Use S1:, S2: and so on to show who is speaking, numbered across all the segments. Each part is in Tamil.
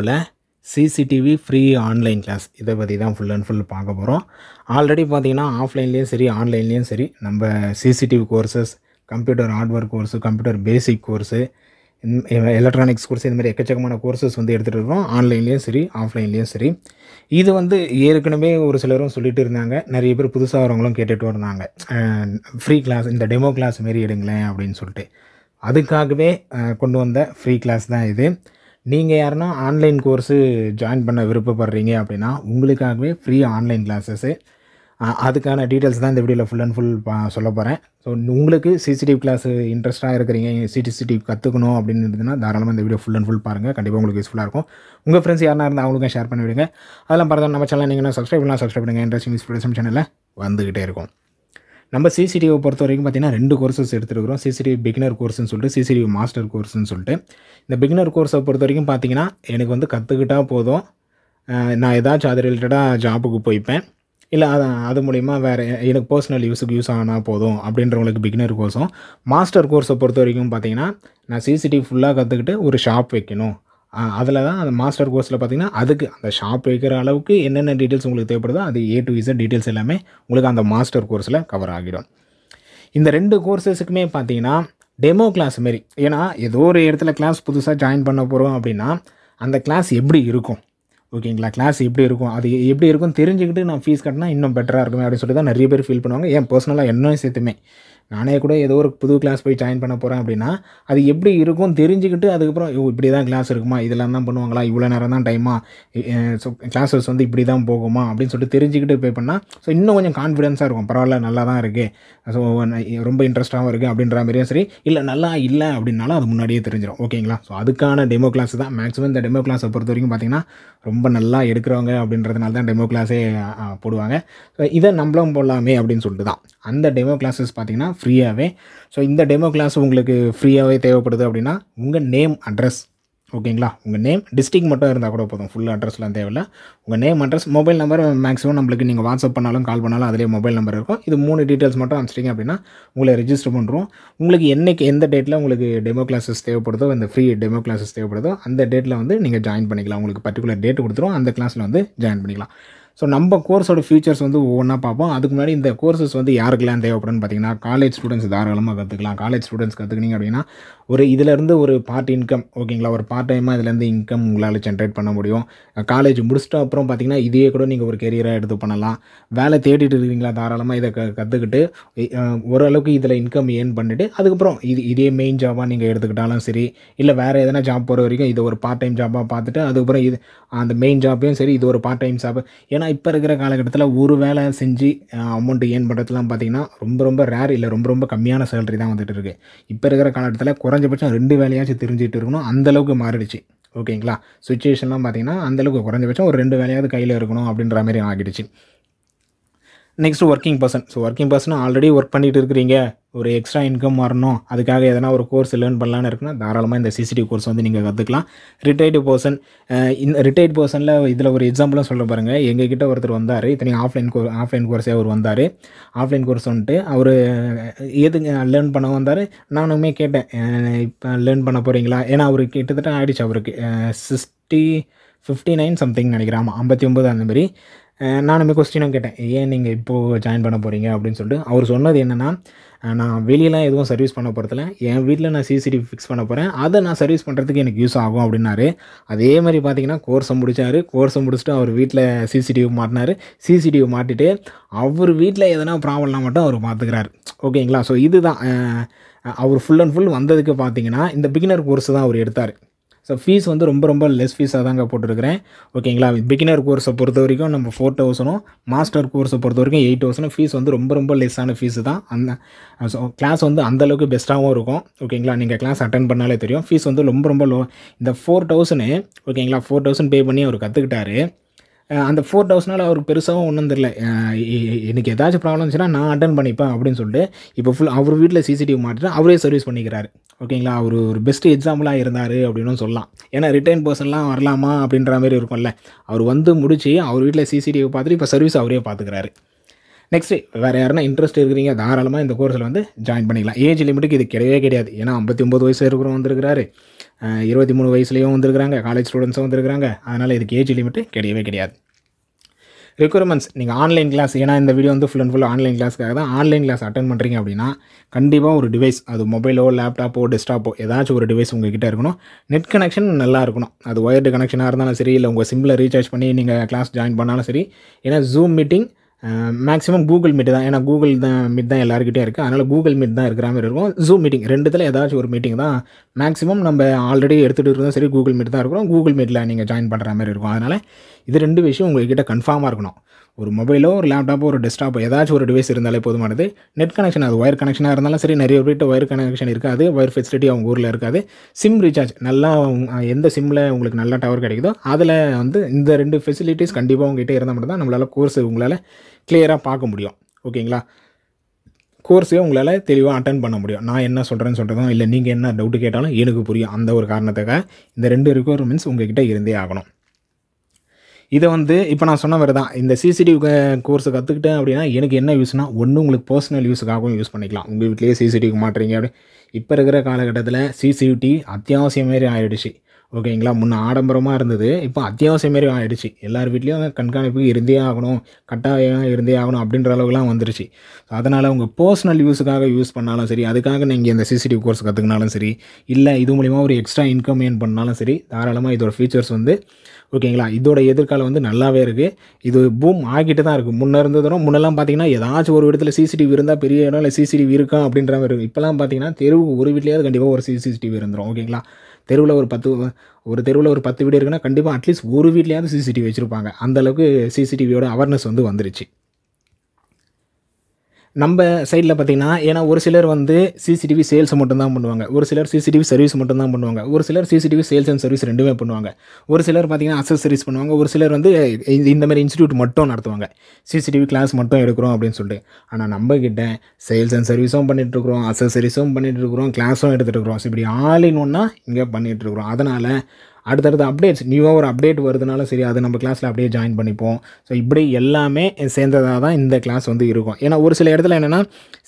S1: வகுப்பில் சிசிடிவி ஃப்ரீ ஆன்லைன் கிளாஸ் இதை பற்றி தான் ஃபுல் அண்ட் ஃபுல் பார்க்க போகிறோம். ஆல்ரெடி பார்த்திங்கன்னா ஆஃப்லைன்லேயும் சரி ஆன்லைன்லேயும் சரி நம்ம CCTV courses, computer hardware course, computer basic course, electronics course, இந்த மாதிரி எக்கச்சக்கமான கோர்சஸ் வந்து எடுத்துகிட்டு இருக்கோம். ஆன்லைன்லேயும் சரி ஆஃப்லைன்லேயும் சரி. இது வந்து ஏற்கனவே ஒரு சிலரும் சொல்லிட்டு இருந்தாங்க, நிறைய பேர் புதுசாக வரவங்களும் கேட்டுட்டு இருந்தாங்க, ஃப்ரீ கிளாஸ் இந்த டெமோ கிளாஸ் மாரி எடுங்களேன் அப்படின்னு சொல்லிட்டு. அதுக்காகவே கொண்டு வந்த ஃப்ரீ கிளாஸ் தான் இது. நீங்கள் யாருன்னா ஆன்லைன் கோர்ஸு ஜாயின் பண்ண விருப்பப்படுறீங்க அப்படின்னா உங்களுக்காகவே ஃப்ரீ ஆன்லைன் கிளாஸஸ்ஸு, அதுக்கான டீட்டெயில்ஸ் தான் இந்த வீடியோவில் ஃபுல் அண்ட் ஃபுல் சொல்ல போகிறேன். ஸோ உங்களுக்கு சிசிடிவி கிளாஸு இன்ட்ரெஸ்ட்டாக இருக்கிறீங்க, சிசிடிவி கற்றுக்கணும் அப்படின்னு இருந்ததுன்னா தாராளமாக இந்த வீடியோ ஃபுல் அண்ட் ஃபுல் பாருங்கள். கண்டிப்பாக உங்களுக்கு யூஸ்ஃபுல்லாக இருக்கும். உங்கள் ஃப்ரெண்ட்ஸ் யாருனா இருந்தால் அவங்களுக்கும் ஷேர் பண்ணி விடுங்க. அதெல்லாம் பார்த்தா நம்ம சேனல் நீங்கள் சப்ஸ்கிரைப் பண்ணலாம், சப்ஸ்கிரைப் பண்ணுங்கள். இன்ட்ரெஸ்டிங் இன்ஸ்பிரேஷன் சேனலில் வந்துக்கிட்டே இருக்கும். நம்ம சிசிடிவியை பொறுத்த வரைக்கும் பார்த்திங்கன்னா 2 கோர்சஸ் எடுத்துருக்கிறோம். சிசிடிவி பிகினர் கோர்ஸ்னு சொல்லிட்டு, சிசிடிவி மாஸ்டர் கோர்ஸ்னு சொல்லிட்டு. இந்த பிகினர் கோர்ஸை பொறுத்த வரைக்கும் பார்த்திங்கன்னா எனக்கு வந்து கற்றுக்கிட்டால் போதும், நான் ஏதாச்சும் அது ரிலேட்டடாக ஜாபுக்கு போய்ப்பேன், இல்லை அது மூலிமா வேறு எனக்கு பர்சனல் யூஸுக்கு யூஸ் ஆனால் போதும் அப்படின்றவங்களுக்கு பிகினர் கோர்ஸும். மாஸ்டர் கோர்ஸை பொறுத்த வரைக்கும் பார்த்திங்கன்னா நான் சிசிடிவி ஃபுல்லாக கற்றுக்கிட்டு ஒரு ஷாப் வைக்கணும், அதில் தான் அந்த மாஸ்டர் கோர்ஸில் பார்த்திங்கன்னா அதுக்கு அந்த ஷாப் வைக்கிற அளவுக்கு என்னென்ன டீட்டெயில்ஸ் உங்களுக்கு தேவைப்படுதோ அது A to Z டீட்டெயில்ஸ் எல்லாமே உங்களுக்கு அந்த மாஸ்டர் கோர்ஸில் கவர் ஆகிடும். இந்த 2 கோர்ஸஸுக்குமே பார்த்திங்கன்னா டெமோ கிளாஸ் மாரி. ஏன்னா ஏதோ ஒரு இடத்துல கிளாஸ் புதுசாக ஜாயின் பண்ண போகிறோம் அப்படின்னா அந்த கிளாஸ் எப்படி இருக்கும், ஓகேங்களா, கிளாஸ் எப்படி இருக்கும், அது எப்படி இருக்கும் தெரிஞ்சுக்கிட்டு நான் ஃபீஸ் கட்டினா இன்னும் பெட்டராக இருக்குமே அப்படின்னு சொல்லிட்டு தான் நிறைய பேர் ஃபீல் பண்ணுவாங்க. ஏன் பர்சனலாக என்னையும் சேர்த்துமே நானே கூட ஏதோ ஒரு புது கிளாஸ் போய் ஜாயின் பண்ண போகிறேன் அப்படின்னா அது எப்படி இருக்கும் தெரிஞ்சுக்கிட்டு அதுக்கப்புறம் இப்படி தான் கிளாஸ் இருக்குமா, இதெல்லாம் தான் பண்ணுவாங்களா, இவ்வளோ நேரம் தான் டைமா, ஸோ கிளாஸஸ் வந்து இப்படி தான் போகுமா அப்படின்னு சொல்லிட்டு தெரிஞ்சுக்கிட்டு பே பண்ணால் ஸோ இன்னும் கொஞ்சம் கான்ஃபிடென்ஸாக இருக்கும். பரவாயில்ல, நல்லா தான் இருக்குது, ஸோ ரொம்ப இன்ட்ரெஸ்ட்டாகவும் இருக்குது அப்படின்ற மாதிரியும் சரி. இல்லை நல்லா இல்லை அப்படின்னாலும் அது முன்னாடியே தெரிஞ்சிடும், ஓகேங்களா. ஸோ அதுக்கான டெமோ கிளாஸ் தான் மேக்ஸிமம். இந்த டெமோ கிளாஸை பொறுத்த வரைக்கும் பார்த்திங்கன்னா ரொம்ப நல்லா எடுக்கிறவங்க அப்படின்றதுனால தான் டெமோ கிளாஸே போடுவாங்க. ஸோ இதை நம்மளும் போடலாமே அப்படின்னு சொல்லிட்டு தான் அந்த டெமோ கிளாஸஸ் பார்த்திங்கன்னா ஃப்ரீயாகவே. ஸோ இந்த டெமோ கிளாஸ் உங்களுக்கு ஃப்ரீயாகவே தேவைப்படுது அப்படின்னா உங்கள் நேம், அட்ரஸ், ஓகேங்களா, உங்கள் நேம், டிஸ்ட்ரிக்ட் மட்டும் இருந்தால் கூட போதும், ஃபுல் அட்ரஸ்லாம் தேவையில்லை. உங்கள் name, address, mobile number maximum நம்மளுக்கு நீங்கள் வாட்ஸ்அப் பண்ணாலும் கால் பண்ணாலும் அதிலே மொபைல் நம்பர் இருக்கும். இது 3 டீட்டெயில்ஸ் மட்டும் அனுப்பிச்சிட்டிங்க அப்படின்னா உங்களை ரெஜிஸ்டர் பண்ணுறோம். உங்களுக்கு என்றைக்கு எந்த டேட்டில் உங்களுக்கு டெமோ கிளாஸஸ் தேவைப்படுதோ, இந்த ஃப்ரீ டெமோ கிளாஸஸ் தேவைப்படுதோ அந்த டேட்டில் வந்து நீங்கள் ஜாயின் பண்ணிக்கலாம். உங்களுக்கு பர்டிகுலர் டேட் கொடுத்துரும், அந்த கிளாஸில் வந்து ஜாயின் பண்ணிக்கலாம். ஸோ நம்ம கோர்ஸோட ஃபியூச்சர்ஸ் வந்து ஒவ்வொன்றா பார்ப்போம். அதுக்கு முன்னாடி இந்த கோர்சஸ் வந்து யாருக்கெல்லாம் தேவைப்படுன்னு பார்த்தீங்கன்னா காலேஜ் ஸ்டூடெண்ட்ஸ் தாராளமாக கற்றுக்கலாம். காலேஜ் ஸ்டூடெண்ட்ஸ் கற்றுக்கினீங்க அப்படின்னா இதிலேருந்து ஒரு பார்ட் இன்கம், ஓகேங்களா, ஒரு பார்ட் டைமாக இதுலேருந்து இன்கம் உங்களால் ஜென்ரேட் பண்ண முடியும். காலேஜ் முடிச்சிட்ட அப்புறம் பார்த்திங்கன்னா இதையே கூட நீங்கள் ஒரு கெரியராக எடுத்து பண்ணலாம். வேலை தேடிட்டு இருக்கீங்களா, தாராளமாக இதை கற்றுக்கிட்டு ஓரளவுக்கு இதில் இன்கம் ஏர்ன் பண்ணிவிட்டு அதுக்கப்புறம் இதே மெயின் ஜாபாக நீங்கள் எடுத்துக்கிட்டாலும் சரி, இல்லை வேறு எதனா ஜாப் போகிற வரைக்கும் இது ஒரு பார்ட் டைம் ஜாபாக பார்த்துட்டு அதுக்கப்புறம் அந்த மெயின் ஜாப்பையும் சரி இது ஒரு பார்ட் டைம் ஜாப். ஏன்னா இப்போ இருக்கிற காலகட்டத்தில் ஒரு வேலை செஞ்சு அமௌண்ட் ஏர்ன் பண்ணுறதுலாம் பார்த்திங்கன்னா ரொம்ப ரேர், இல்லை ரொம்ப கம்மியான சேலரி தான் வந்துட்டு இருக்குது. இப்போ இருக்கிற காலகட்டத்தில் குறைஞ்சபட்சம் 2 வேலையாச்சும் தெரிஞ்சுட்டு இருக்கணும், அந்தளவுக்கு மாறிடுச்சு, ஓகேங்களா. சுச்சுவேஷன்லாம் பார்த்திங்கன்னா அந்தளவுக்கு குறைஞ்சபட்சம் ஒரு 2 வேலையாவது கையில் இருக்கணும் அப்படின்ற மாதிரி ஆகிடுச்சு. Next working person. So working person already work பண்ணிகிட்டு இருக்கிறீங்க, ஒரு எக்ஸ்ட்ரா இன்கம் வரணும், அதுக்காக எதனா ஒரு கோர்ஸ் லேர்ன் பண்ணலான்னு இருக்குன்னா தாராளமாக இந்த சிசிடிவி கோர்ஸ் வந்து நீங்கள் கற்றுக்கலாம். ரிட்டையர்டு பர்சன், இந்த ரிட்டையர்டு பர்சனில் இதில் ஒரு எக்ஸாம்பிளும் சொல்ல பாருங்கள். எங்ககிட்ட ஒருத்தர் வந்தார், இத்தனையும் ஆஃப்லைன் கோர்ஸே அவர் வந்தார். ஆஃப்லைன் கோர்ஸ் வந்துட்டு அவர் எதுங்க லேர்ன் பண்ண வந்தார். நானுமே கேட்டேன், இப்போ லேர்ன் பண்ண போகிறீங்களா, ஏன்னா அவருக்கு கிட்டத்தட்ட ஆகிடுச்சு, அவருக்கு 59 சம்திங் நினைக்கிறேன், ஆமாம் 59 அந்த மாதிரி. நானுமே கொஸ்டினும் கேட்டேன், ஏன் நீங்கள் இப்போது ஜாயின் பண்ண போகிறீங்க அப்படின்னு சொல்லிட்டு. அவர் சொன்னது என்னென்னா, நான் வெளியெலாம் எதுவும் சர்வீஸ் பண்ண போகிறதில்ல, என் வீட்டில் நான் சிசிடிவி ஃபிக்ஸ் பண்ண போகிறேன், அதை நான் சர்வீஸ் பண்ணுறதுக்கு எனக்கு யூஸ் ஆகும் அப்படின்னாரு. அதே மாதிரி பார்த்திங்கன்னா கோர்ஸை முடித்தார். கோர்ஸை முடிச்சுட்டு அவர் வீட்டில் சிசிடிவி மாட்டினார். சிசிடிவி மாட்டிட்டு அவர் வீட்டில் எதனா ப்ராப்ளம்னா மட்டும் அவர் பார்த்துக்கிறாரு, ஓகேங்களா. ஸோ இதுதான் அவர் ஃபுல் அண்ட் ஃபுல் வந்ததுக்கு பார்த்திங்கன்னா இந்த பிகினர் கோர்ஸ் தான் அவர் எடுத்தார். ஸோ ஃபீஸ் வந்து ரொம்ப லெஸ் ஃபீஸாக தாங்க போட்டுருக்கிறேன், ஓகேங்களா. பிகினர் கோர்ஸை பொறுத்த வரைக்கும் நம்ம 4,000, மாஸ்டர் கோர்ஸை பொறுத்த வரைக்கும் 8,000. ஃபீஸ் வந்து ரொம்ப லெஸ்ஸான ஃபீஸு தான். ஸோ கிளாஸ் வந்து அந்தளவுக்கு பெஸ்ட்டாகவும் இருக்கும், ஓகேங்களா. நீங்கள் கிளாஸ் அட்டன் பண்ணாலே தெரியும். ஃபீஸ் வந்து ரொம்ப லோ. இந்த 4,000, ஓகேங்களா, 4,000 பே பண்ணி அவர் கற்றுக்கிட்டாரு. அந்த 4,000 அவருக்கு பெருசாகவும் ஒன்றும் தெரியல. எனக்கு ஏதாச்சும் ப்ராப்ளம் இருந்துச்சுன்னா நான் அட்டன் பண்ணிப்பேன் அப்படின்னு சொல்லிட்டு இப்போ அவர் வீட்டில் சிசிடிவி மாட்டிட்டு அவரே சர்வீஸ் பண்ணிக்கிறாரு, ஓகேங்களா. அவர் ஒரு பெஸ்ட் எக்ஸாம்பிளாக இருந்தார் அப்படின்னு சொல்லலாம். ஏன்னா ரிட்டைன் பர்சன்லாம் வரலாமா அப்படின்ற மாதிரி இருக்கும்ல. அவர் வந்து முடிச்சு அவர் வீட்டில் சிசிடிவி பார்த்துட்டு இப்போ சர்வீஸ் அவரே பார்த்துக்கிறாரு. நெக்ஸ்ட்டு வேறு யாருன்னா இன்ட்ரெஸ்ட் இருக்கிறீங்க தாராளமாக இந்த கோர்ஸில் வந்து ஜாயின் பண்ணிக்கலாம். ஏஜ் லிமிட்டுக்கு இது கிடையவே கிடையாது. ஏன்னா 59 வயசு இருக்கிறவங்க வந்துருக்கிறாரு, 23 வயசுலேயும் வந்திருக்கிறாங்க, காலேஜ் ஸ்டூடெண்ட்ஸும் வந்திருக்கிறாங்க. அதனால் இதுக்கு ஏஜ் லிமிட்டு கிடையவே கிடையாது. ரெக்யர்மெண்ட்ஸ் நீங்கள் ஆன்லைன் கிளாஸ், ஏன்னா இந்த வீடியோ வந்து ஃபுல் அண்ட் ஃபுல் ஆன்லைன் கிளாஸ்க்காக தான். ஆன்லைன் கிளாஸ் அட்டன் பண்ணுறீங்க அப்படின்னா கண்டிப்பாக ஒரு டிவைஸ், அது மொபைலோ லேப்டாப்போ டெஸ்க்டாப்போ ஏதாச்சும் ஒரு டிவைஸ் உங்கள்கிட்ட இருக்கணும். நெட் கனெக்ஷன் நல்லா இருக்கணும். அது ஒயர்டு கனெக்ஷனாக இருந்தாலும் சரி, இல்லை உங்கள் சிம்மில் ரீசார்ஜ் பண்ணி நீங்கள் கிளாஸ் ஜாயின் பண்ணாலும் சரி. ஏன்னா zoom meeting maximum Google meet தான், ஏன்னா கூகுள் தான் மீட் தான் எல்லாருக்கிட்டே இருக்குது. அதனால் கூகுள் மீட் தான் இருக்கிற மாதிரி இருக்கும். ஜூம் மீட்டிங் ரெண்டுத்தில் ஏதாச்சும் ஒரு மீட்டிங் தான் மேக்ஸிமம் நம்ம ஆல்ரெடி எடுத்துகிட்டு இருக்கிறதும் சரி கூகுள் மீட் தான் இருக்கிறோம். கூகுள் மீட்டில் நீங்கள் ஜாயின் பண்ணுற மாதிரி இருக்கும். அதனால் இது 2 விஷயம் உங்கள்கிட்ட கன்ஃபார்மாக இருக்கணும். ஒரு மொபைலோ ஒரு லேப்டாப்போ ஒரு டெஸ்க்டாப்போ ஏதாச்சும் ஒரு டிவைஸ் இருந்தாலே போதுமானது. நெட் கனெக்ஷன், அது ஒயர் கனெக்ஷனாக இருந்தாலும் சரி, நிறைய பேர்கிட்ட ஒயர் கனெக்ஷன் இருக்காது, ஒயர் ஃபெசிலிட்டி அவங்க ஊரில் இருக்காது. சிம் ரீசார்ஜ் நல்லா எந்த சிம்மில் உங்களுக்கு நல்லா டவர் கிடைக்குதோ அதில் வந்து இந்த 2 ஃபெசிலிட்டிஸ் கண்டிப்பாக உங்கள்கிட்ட இருந்தால் மட்டும் தான் நம்மளால் கோர்ஸ் உங்களால் கிளியராக பார்க்க முடியும். ஓகேங்களா? கோர்ஸே உங்களால் தெளிவாக அட்டன் பண்ண முடியும். நான் என்ன சொல்கிறேன்னு சொல்கிறதும் இல்லை, நீங்கள் என்ன டவுட்டு கேட்டாலும் எனக்கு புரியும். அந்த ஒரு காரணத்துக்காக இந்த 2 ரெக்குயர்மெண்ட்ஸ் உங்கள்கிட்ட இருந்தே ஆகணும். இதை வந்து இப்போ நான் சொன்ன மாதிரி தான், இந்த சிசிடிவி கோர்ஸை கற்றுக்கிட்டேன் அப்படின்னா எனக்கு என்ன யூஸ்னால், ஒன்று உங்களுக்கு பர்சனல் யூஸுக்காகவும் யூஸ் பண்ணிக்கலாம். உங்கள் வீட்டிலேயே சிசிடிவி மாட்டுறீங்க அப்படி. இப்போ இருக்கிற காலகட்டத்தில் சிசிடிவி அத்தியாவசியம் மாரி ஆகிடுச்சு. ஓகேங்களா? முன்ன ஆடம்பரமாக இருந்தது, இப்போ அத்தியாவசியம் மாரி ஆகிடுச்சு. எல்லார் வீட்லேயும் கண்காணிப்புக்கு இருந்தே ஆகணும், கட்டாயம் இருந்தே ஆகணும் அப்படின்ற அளவுக்குலாம் வந்துருச்சு. அதனால் உங்கள் பர்சனல் யூஸுக்காக யூஸ் பண்ணாலும் சரி, அதுக்காக நீங்கள் இந்த சிசிடிவி கோர்ஸ் கற்றுக்கினாலும் சரி, இல்லை இது மூலிமா ஒரு எக்ஸ்ட்ரா இன்கம் ஏர்ன் பண்ணாலும் சரி, தாராளமாக இதோட ஃபீச்சர்ஸ் வந்து ஓகேங்களா, இதோட எதிர்காலம் வந்து நல்லாவே இருக்குது. இது பூம் ஆகிட்டு தான் இருக்குது. முன்னே இருந்ததும் முன்னெல்லாம் பார்த்தீங்கன்னா ஏதாச்சும் ஒரு இடத்துல சிசிடிவி இருந்தால் பெரிய இடம், இல்லை சிசிடிவி இருக்கா அப்படின்ற மாதிரி இருக்குது. இப்போலாம் பார்த்தீங்கன்னா தெருவுக்கு ஒரு வீட்லேயாவது கண்டிப்பாக ஒரு சிசிடிவி இருந்துடும். ஓகேங்களா? தெருவில் ஒரு தெருவில் ஒரு 10 வீடு இருக்குன்னா கண்டிப்பாக அட்லீஸ்ட் ஒரு வீட்லேயாவது சிசிடிவி வச்சுருப்பாங்க. அந்தளவுக்கு சிசிடிவியோட அவேர்னஸ் வந்து வந்துருச்சு நம்ம சைடில். பார்த்திங்கன்னா ஏன்னா ஒரு சிலர் வந்து சிசிடிவி சேல்ஸ் மட்டும்தான் பண்ணுவாங்க, ஒரு சிலர் சிசிடிவி சர்வீஸ் மட்டும்தான் பண்ணுவாங்க, ஒரு சிலர் சிசிடிவி சேல்ஸ் அண்ட் சர்வீஸ் ரெண்டுமே பண்ணுவாங்க, ஒரு சிலர் பார்த்திங்கன்னா அக்சசரிஸ் பண்ணுவாங்க, ஒரு சிலர் வந்து இந்த மாதிரி இன்ஸ்டியூட் மட்டும் நடத்துவாங்க, சிசிடிவி கிளாஸ் மட்டும் எடுக்கிறோம் அப்படின்னு சொல்லிட்டு. ஆனால் நம்மக்கிட்ட சேல்ஸ் அண்ட் சர்வீஸும் பண்ணிகிட்ருக்குறோம், அக்சசரிஸும் பண்ணிகிட்ருக்குறோம், கிளாஸும் எடுத்துகிட்டு இருக்கிறோம். ஸோ இப்படி ஆல் இன் ஒன்றா இங்கே பண்ணிகிட்ருக்குறோம். அதனால் அடுத்தடுத்த அப்டேட்ஸ் நியூவாக ஒரு அப்டேட் வருதுனாலும் சரி, அது நம்ம கிளாஸில் அப்படியே ஜாயின் பண்ணிப்போம். ஸோ இப்படி எல்லாமே சேர்ந்ததாக தான் இந்த கிளாஸ் வந்து இருக்கும். ஏன்னா ஒரு சில இடத்துல என்னென்னா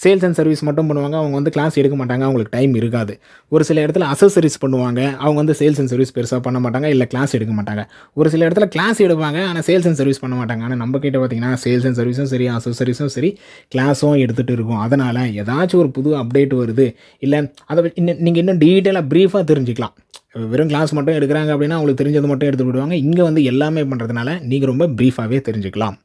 S1: சேல்ஸ் அண்ட் சர்வீஸ் மட்டும் பண்ணுவாங்க, அவங்க வந்து கிளாஸ் எடுக்க மாட்டாங்க, அவங்களுக்கு டைம் இருக்காது. ஒரு சில இடத்துல அக்சசரிஸ் பண்ணுவாங்க, அவங்க வந்து சேல்ஸ் அண்ட் சர்வீஸ் பெருசாக பண்ண மாட்டாங்க, இல்லை கிளாஸ் எடுக்க மாட்டாங்க. ஒரு சில இடத்துல கிளாஸ் எடுப்பாங்க, ஆனால் சேல்ஸ் அண்ட் சர்வீஸ் பண்ண மாட்டாங்க. ஆனால் நம்ம கிட்ட பார்த்திங்கன்னா சேல்ஸ் அண்ட் சர்வீஸும் சரி, அக்சசரிஸும் சரி, கிளாஸும் எடுத்துகிட்டு இருக்கும். அதனால் ஏதாச்சும் ஒரு புது அப்டேட் வருது, இல்லை அதை நீங்கள் இன்னும் டீட்டெயிலாக ப்ரீஃபாக தெரிஞ்சுக்கலாம். வெறும் கிளாஸ் மட்டும் எடுக்கிறாங்க அப்படின்னா அவங்களுக்கு தெரிஞ்சது மட்டும் எடுத்து விடுவாங்க. இங்கே வந்து எல்லாமே பண்ணுறதுனால நீங்கள் ரொம்ப ப்ரீஃபாகவே தெரிஞ்சுக்கலாம்.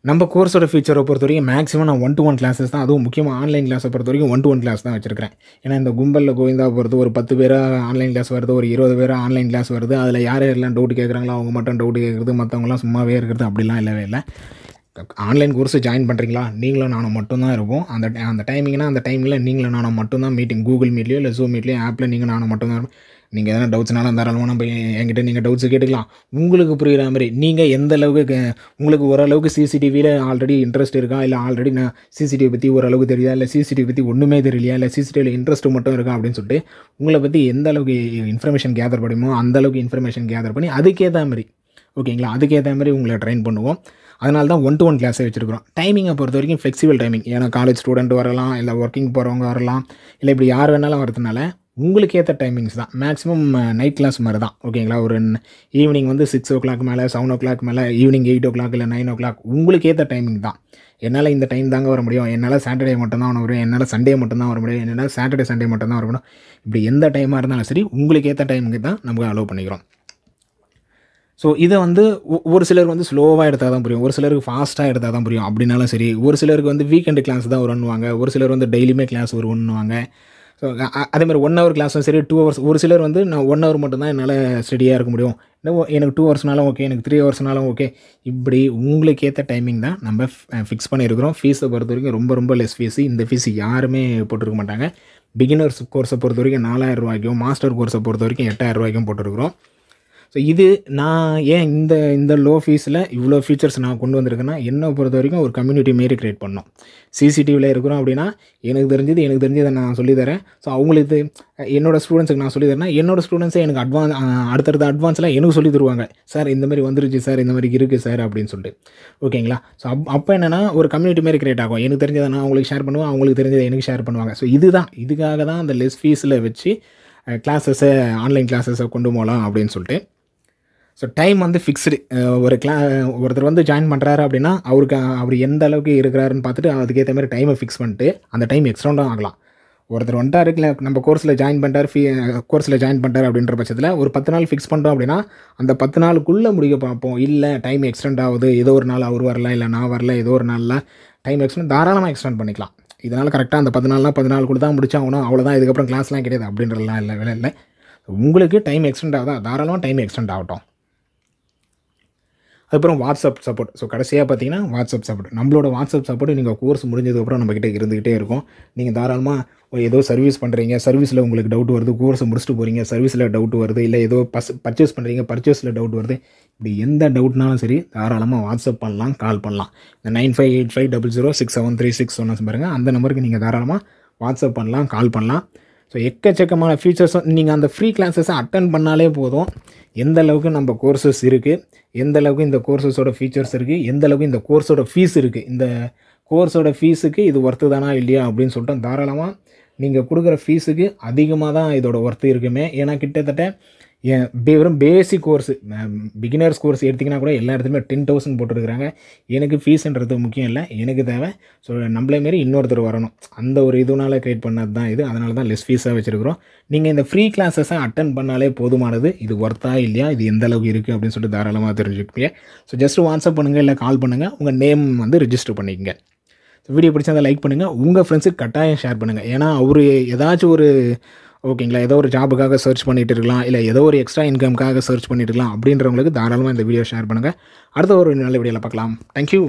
S1: நம்ம கோர்ஸோட ஃபீச்சரை பொறுத்த வரைக்கும் மேக்ஸிமம் நான் 1-to-1 கிளாஸஸ் தான், அதுவும் முக்கியமாக ஆன்லைன் கிளாஸை பொறுத்த வரைக்கும் 1-to-1 கிளாஸ் தான் வச்சிருக்கிறேன். ஏன்னா இந்த கும்பலில் கோவிந்தா பொறுத்து ஒரு 10 பேராக ஆன்லைன் கிளாஸ் வருது, ஒரு 20 பேராக ஆன்லைன் கிளாஸ் வருது. அதில் யார் யாரெல்லாம் டவுட் கேட்குறாங்களோ அவங்க மட்டும் டவுட் கேட்குறது, மற்றவங்களாம் சும்மாவே இருக்கிறது, அப்படிலாம் இல்லவே இல்லை. ஆன்லைன் கோர்ஸு ஜாயின் பண்ணுறீங்களா, நீங்களும் நானும் மட்டும்தான் இருப்போம். அந்த டைமிங்னா அந்த டைமில் நீங்களும் நானும் மட்டும்தான் மீட்டிங், கூகுள் மீட்லேயோ இல்லை ஜூம் மீட்லேயோ ஆப்பில் நீங்கள் நானும் மட்டும்தான் இருப்போம். நீங்கள் எதனா டவுட்ஸ்னாலும் தாராளமாக நம்ம என்கிட்ட நீங்கள் டவுட்ஸு கேட்டுக்கலாம். உங்களுக்கு புரிகிற மாதிரி நீங்கள் எந்த அளவுக்கு உங்களுக்கு ஓரளவுக்கு சிசிடிவியில் ஆல்ரெடி இன்ட்ரெஸ்ட் இருக்கா, இல்லை ஆல்ரெடி நான் சிசிடிவி பற்றி ஓரளவுக்கு தெரியுதா, இல்லை சிசிடிவி பற்றி ஒன்றுமே தெரியலையா, இல்லை சிசிடிவியில் இன்ட்ரெஸ்ட்டு மட்டும் இருக்கா அப்படின்னு சொல்லிட்டு உங்களை பற்றி எந்த அளவுக்கு இன்ஃபர்மேஷன் கேதர் பண்ணுமோ அந்தளவுக்கு இன்ஃபர்மேஷன் கேதர் பண்ணி அதுக்கேற்ற மாதிரி ஓகேங்களா, அதுக்கேற்ற மாதிரி உங்களை ட்ரெயின் பண்ணுவோம். அதனால தான் 1-to-1 கிளாஸே வச்சுருக்கிறோம். டைமிங்கை பொறுத்த வரைக்கும் ஃப்ளெக்சிபிள் டைமிங். ஏன்னா காலேஜ் ஸ்டூடெண்ட் வரலாம், இல்லை ஒர்க்கிங் போகிறவங்க வரலாம், இல்லை இப்படி யார் வேணாலும் வரதுனால உங்களுக்கு ஏற்ற டைமிங்ஸ் தான். மேக்ஸிமம் நைட் கிளாஸ் மாதிரி தான். ஓகேங்களா? ஒரு ஈவினிங் வந்து 6 o'clock மேலே, 7 o'clock மேலே, ஈவினிங் 8 o'clock இல்லை 9 o'clock உங்களுக்கு ஏற்ற டைமிங் தான். என்னால் இந்த டைம் தாங்க வர முடியும், என்னால் சாட்டர்டே மட்டும் தான் வர முடியும், என்னால் சண்டே மட்டும் தான் வர முடியும், என்னால் சாட்டர்டே சண்டே மட்டும் தான் வர முடியும். இப்படி எந்த டைமாக இருந்தாலும் சரி உங்களுக்கு ஏற்ற டைமுக்கு தான் நம்ம அலோவ் பண்ணிக்கிறோம். ஸோ இதை வந்து ஒரு சிலர் வந்து ஸ்லோவாக எடுத்தால் தான் புரியும், ஒரு சிலருக்கு ஃபாஸ்ட்டாக எடுத்தால் தான் புரியும். அப்படின்னாலும் சரி, ஒரு சிலருக்கு வந்து வீக்கெண்டு கிளாஸ் தான் வருவாங்க, ஒரு சிலர் வந்து டெய்லியுமே கிளாஸ் வருவாங்க. ஸோ அதேமாதிரி 1 hour கிளாஸும் சரி, 2 hours. ஒரு சிலர் வந்து நான் 1 hour மட்டும்தான் என்னால் ஸ்டடியாக இருக்க முடியும், எனக்கு 2 hours ஓகே, எனக்கு 3 hours ஓகே. இப்படி உங்களுக்கு ஏற்ற டைமிங் தான் நம்ம ஃபிக்ஸ் பண்ணியிருக்கிறோம். ஃபீஸை பொறுத்த வரைக்கும் ரொம்ப ரொம்ப லெஸ் ஃபீஸு. இந்த ஃபீஸ் யாருமே போட்டிருக்க மாட்டாங்க. பிகினர்ஸ் கோர்ஸை பொறுத்த வரைக்கும் 4000 ரூபாய்க்கும், மாஸ்டர் கோர்ஸை பொறுத்த வரைக்கும் 8000 ரூபாய்க்கும் போட்டிருக்கிறோம். ஸோ இது நான் ஏன் இந்த லோ ஃபீஸில் இவ்வளோ ஃபீச்சர்ஸ் நான் கொண்டு வந்திருக்கேன்னா, என்னை பொறுத்த வரைக்கும் ஒரு கம்யூனிட்டி மாரி க்ரியேட் பண்ணோம். சிசிடிவியில் இருக்கிறோம் அப்படின்னா எனக்கு தெரிஞ்சதை நான் சொல்லித்தரேன். ஸோ அவங்களுக்கு என்னோடய ஸ்டூடெண்ட்ஸுக்கு நான் சொல்லித்தரேன்னா, என்னோடய ஸ்டூடெண்ட்ஸே எனக்கு அடுத்தடுத்த அட்வான்ஸ்லாம் எனக்கு சொல்லி தருவாங்க. சார் இந்த மாதிரி வந்துருச்சு சார், இந்த மாதிரி இருக்குது சார் அப்படின்னு சொல்லிட்டு. ஓகேங்களா? ஸோ அப்போ என்னென்னா ஒரு கம்யூனிட்டி மாரி க்ரியேட் ஆகும். எனக்கு தெரிஞ்சதை நான் அவங்களுக்கு ஷேர் பண்ணுவேன், அவங்களுக்கு தெரிஞ்சதை எனக்கு ஷேர் பண்ணுவாங்க. ஸோ இதுக்காக தான் அந்த லெஸ் ஃபீஸில் வச்சு கிளாஸஸை ஆன்லைன் கிளாஸஸை கொண்டு போகலாம் அப்படின்னு சொல்லிட்டு. ஸோ டைம் வந்து ஃபிக்ஸ்டு. ஒருத்தர் வந்து ஜாயின் பண்ணுறாரு அப்படின்னா அவர் எந்த அளவுக்கு இருக்கிறாருன்னு பார்த்துட்டு அதுக்கேற்ற மாதிரி டைமை ஃபிக்ஸ் பண்ணிட்டு அந்த டைம் எக்ஸ்டெண்டும் ஆகலாம். ஒருத்தர் வந்துட்டாரு, இல்லை நம்ம கோர்ஸில் ஜாயின் பண்ணிட்டார் அப்படின்ற பட்சத்தில் ஒரு 10 நாள் ஃபிக்ஸ் பண்ணிட்டோம் அப்படின்னா அந்த 10 நாளுக்குள்ளே முடிக்க பார்ப்போம். இல்லை டைம் எக்ஸ்டெண்ட் ஆகுது, ஏதோ ஒரு நாள் அவர் வரல, இல்லை நான் வரல, ஏதோ ஒரு நாளில் டைம் தாராளமாக எக்ஸ்டெண்ட் பண்ணிக்கலாம். இதனால் கரெக்டாக அந்த 10 நாள்லாம் 10 நாளுக்குள்ள தான் முடிச்சாகணும், அவ்வளோதான், இதுக்கப்புறம் கிளாஸ்லாம் கிடையாது அப்படின்றலாம் இல்லை. உங்களுக்கு டைம் எக்ஸ்டெண்ட் ஆகுதா, தாராளமாக டைம் எக்ஸ்டெண்ட் ஆகட்டும். அதுக்கப்புறம் வாட்ஸ்அப் சப்போர்ட். ஸோ கடைசியாக பார்த்தீங்கன்னா வாட்ஸ்அப் சப்போர்ட். நம்மளோட வாட்ஸ்அப் சப்போர்ட் நீங்கள் கோர்ஸ் முடிஞ்சதுக்கப்புறம் நம்மக்கிட்ட இருந்துக்கிட்டே இருக்கும். நீங்கள் தாராளமாக ஏதோ சர்வீஸ் பண்ணுறீங்க, சர்வீஸில் உங்களுக்கு டவுட் வருது, கோர்ஸை முடிச்சுட்டு போகிறீங்க, சர்வீஸில் டவுட் வருது, இல்லை ஏதோ பர்ச்சேஸ் பண்ணுறீங்க, பர்ச்சேஸில் டவுட் வருது, இப்படி எந்த டவுட்னாலும் சரி தாராளமாக வாட்ஸ்அப் பண்ணலாம், கால் பண்ணலாம். இந்த 9585006736 சொன்ன பாருங்கள், அந்த நம்பருக்கு நீங்கள் தாராளமாக வாட்ஸ்அப் பண்ணலாம், கால் பண்ணலாம். ஸோ எக்கச்சக்கமான ஃபீச்சர்ஸும் நீங்கள் அந்த ஃப்ரீ கிளாஸஸை அட்டன் பண்ணாலே போதும். எந்த அளவுக்கு நம்ம கோர்சஸ் இருக்குது, எந்த அளவுக்கு இந்த கோர்சஸோட ஃபீச்சர்ஸ் இருக்குது, எந்த அளவுக்கு இந்த கோர்ஸோட ஃபீஸ் இருக்குது, இந்த கோர்ஸோட ஃபீஸுக்கு இது ஒர்த்து தானா இல்லையா அப்படின்னு சொல்லிட்டு தாராளமாக நீங்கள் கொடுக்குற ஃபீஸுக்கு அதிகமாக தான் இதோட ஒர்த்து இருக்குமே. ஏன்னா கிட்டத்தட்ட வெறும் பேசிக் கோர்ஸு, பிகினர்ஸ் கோர்ஸ் எடுத்திங்கன்னா கூட எல்லா இடத்துலையுமே 10,000 போட்டுருக்குறாங்க. எனக்கு ஃபீஸுன்றது முக்கியம் இல்லை, எனக்கு தேவை ஸோ நம்மளே மாரி இன்னொருத்தர் வரணும், அந்த ஒரு இதுனால க்ரியேட் பண்ணது தான் இது. அதனால தான் லெஸ் ஃபீஸாக வச்சுருக்கிறோம். நீங்கள் இந்த ஃப்ரீ கிளாஸஸை அட்டன் பண்ணாலே போதுமானது. இது ஒர்த்தா இல்லையா, இது எந்த அளவுக்கு இருக்குது அப்படின்னு சொல்லிட்டு தாராளமாக தெரிஞ்சுப்பீங்க. ஸோ ஜஸ்ட் வாட்ஸ்அப் பண்ணுங்கள், இல்லை கால் பண்ணுங்கள், உங்கள் நேம் வந்து ரிஜிஸ்டர் பண்ணிக்கங்க. வீடியோ பிடிச்சதை லைக் பண்ணுங்கள், உங்கள் ஃப்ரெண்ட்ஸுக்கு கட்டாயம் ஷேர் பண்ணுங்கள். ஏன்னா அவர் ஏதாச்சும் ஒரு ஓகேங்களா, ஏதோ ஒரு ஜாபுக்காக சர்ச் பண்ணிகிட்டு இருக்கலாம், இல்லை ஏதோ ஒரு எக்ஸ்ட்ரா இன்கம்காக சர்ச் பண்ணிட்டு இருக்கலாம் அப்படின்றவங்களுக்கு தாராளமாக இந்த வீடியோ ஷேர் பண்ணுங்கள். அடுத்த ஒரு நல்ல வீடியோவில் பார்க்கலாம். தேங்க்யூ.